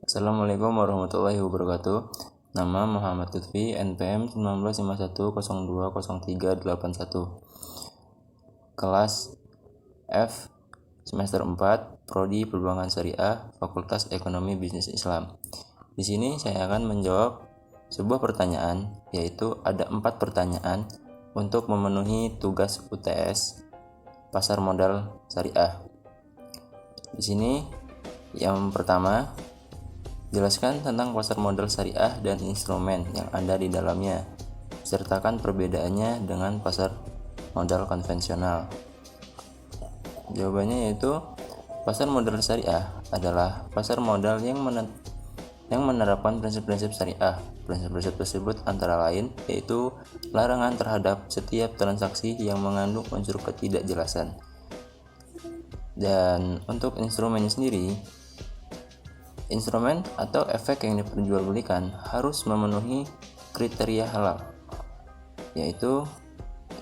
Assalamualaikum warahmatullahi wabarakatuh. Nama Muhammad Lutfi, NPM 1951020381. Kelas F semester 4, Prodi Perbankan Syariah, Fakultas Ekonomi Bisnis Islam. Di sini saya akan menjawab sebuah pertanyaan, yaitu ada 4 pertanyaan untuk memenuhi tugas UTS Pasar Modal Syariah. Di sini yang pertama, jelaskan tentang pasar modal syariah dan instrumen yang ada di dalamnya. Sertakan perbedaannya dengan pasar modal konvensional. Jawabannya yaitu pasar modal syariah adalah pasar modal yang menerapkan prinsip-prinsip syariah. Prinsip-prinsip tersebut antara lain yaitu larangan terhadap setiap transaksi yang mengandung unsur ketidakjelasan. Dan untuk instrumennya sendiri, instrumen atau efek yang diperjualbelikan harus memenuhi kriteria halal, yaitu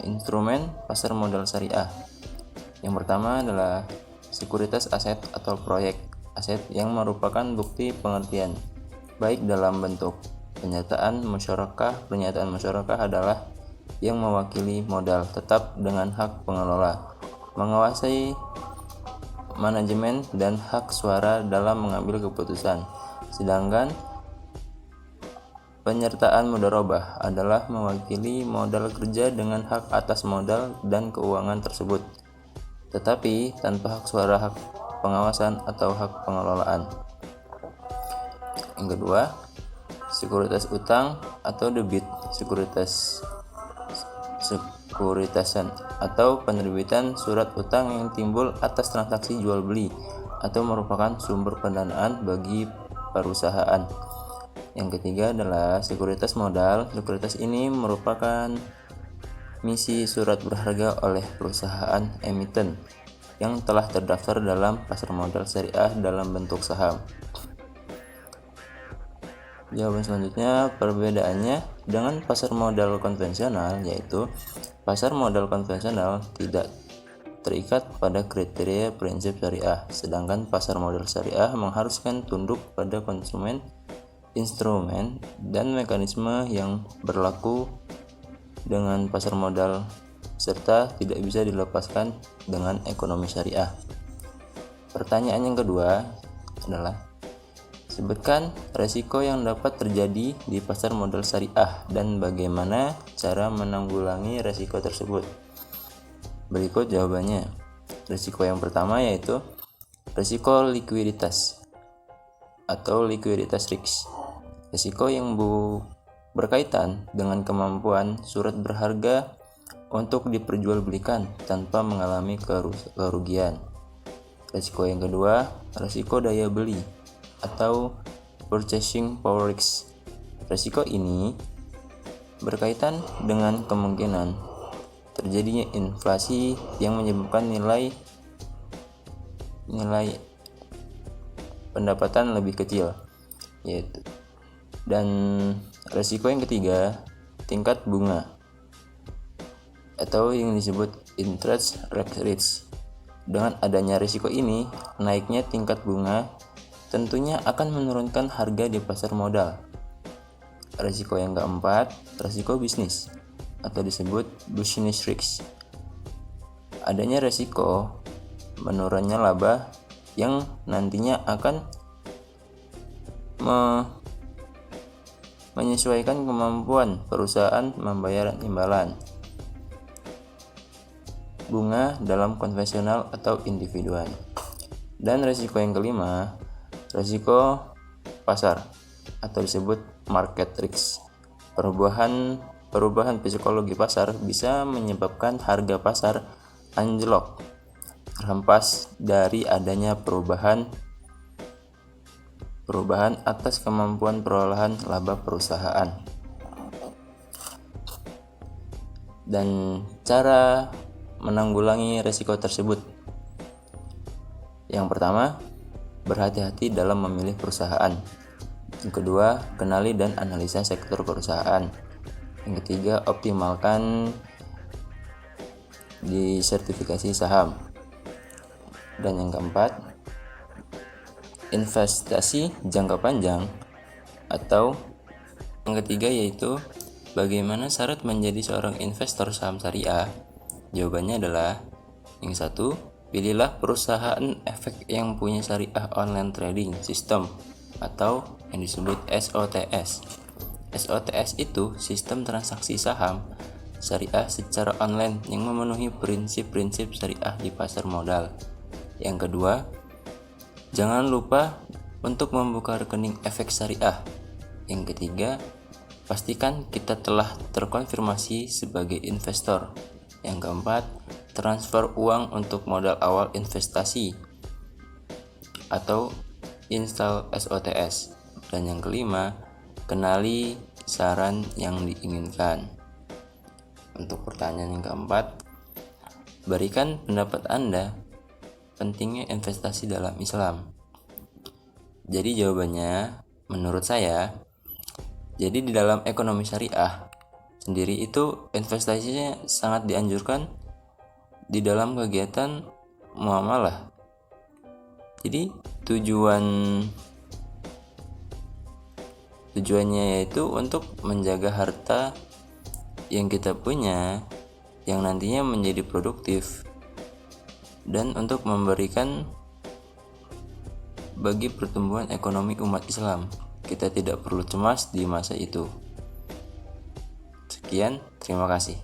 instrumen pasar modal syariah. Yang pertama adalah sekuritas aset atau proyek aset yang merupakan bukti pengertian, baik dalam bentuk pernyataan musyarakah. Pernyataan musyarakah adalah yang mewakili modal tetap dengan hak pengelola, menguasai manajemen dan hak suara dalam mengambil keputusan. Sedangkan penyertaan mudharabah adalah mewakili modal kerja dengan hak atas modal dan keuangan tersebut, tetapi tanpa hak suara, hak pengawasan atau hak pengelolaan. Yang kedua, sekuritas utang atau debit. Sekuritasan atau penerbitan surat utang yang timbul atas transaksi jual beli atau merupakan sumber pendanaan bagi perusahaan. Yang ketiga adalah sekuritas modal. Sekuritas ini merupakan misi surat berharga oleh perusahaan emiten yang telah terdaftar dalam pasar modal syariah dalam bentuk saham. Jawaban selanjutnya, perbedaannya dengan pasar modal konvensional, yaitu pasar modal konvensional tidak terikat pada kriteria prinsip syariah, sedangkan pasar modal syariah mengharuskan tunduk pada konsumen, instrumen, dan mekanisme yang berlaku dengan pasar modal, serta tidak bisa dilepaskan dengan ekonomi syariah. Pertanyaan yang kedua adalah, sebutkan resiko yang dapat terjadi di pasar modal syariah dan bagaimana cara menanggulangi resiko tersebut. Berikut jawabannya. Resiko yang pertama yaitu resiko likuiditas atau liquidity risk. Resiko yang berkaitan dengan kemampuan surat berharga untuk diperjualbelikan tanpa mengalami kerugian. Resiko yang kedua, resiko daya beli atau purchasing power risk. Resiko ini berkaitan dengan kemungkinan terjadinya inflasi yang menyebabkan nilai pendapatan lebih kecil, yaitu. Dan resiko yang ketiga, tingkat bunga atau yang disebut interest rate risk. Dengan adanya risiko ini, naiknya tingkat bunga tentunya akan menurunkan harga di pasar modal. Risiko yang keempat, risiko bisnis atau disebut business risk. Adanya risiko menurunnya laba yang nantinya akan menyesuaikan kemampuan perusahaan membayar imbalan bunga dalam konvensional atau individual. Dan risiko yang kelima, risiko pasar atau disebut market risk. Perubahan psikologi pasar bisa menyebabkan harga pasar anjlok terhempas dari adanya perubahan atas kemampuan perolehan laba perusahaan. Dan cara menanggulangi risiko tersebut. Yang pertama, berhati-hati dalam memilih perusahaan. Yang kedua, kenali dan analisa sektor perusahaan. Yang ketiga, optimalkan di sertifikasi saham. Dan yang keempat, investasi jangka panjang, atau yang ketiga yaitu bagaimana syarat menjadi seorang investor saham syariah? Jawabannya adalah yang satu, pilihlah perusahaan efek yang punya syariah online trading system atau yang disebut SOTS. SOTS itu sistem transaksi saham syariah secara online yang memenuhi prinsip-prinsip syariah di pasar modal. Yang kedua, jangan lupa untuk membuka rekening efek syariah. Yang ketiga, pastikan kita telah terkonfirmasi sebagai investor. Yang keempat, transfer uang untuk modal awal investasi atau install SOTS. Dan yang kelima, kenali saran yang diinginkan. Untuk pertanyaan yang keempat, berikan pendapat Anda pentingnya investasi dalam Islam. Jadi jawabannya, menurut saya, jadi di dalam ekonomi syariah sendiri itu investasinya sangat dianjurkan di dalam kegiatan muamalah. Jadi tujuannya yaitu untuk menjaga harta yang kita punya yang nantinya menjadi produktif dan untuk memberikan bagi pertumbuhan ekonomi umat Islam. Kita tidak perlu cemas di masa itu. Sekian, terima kasih.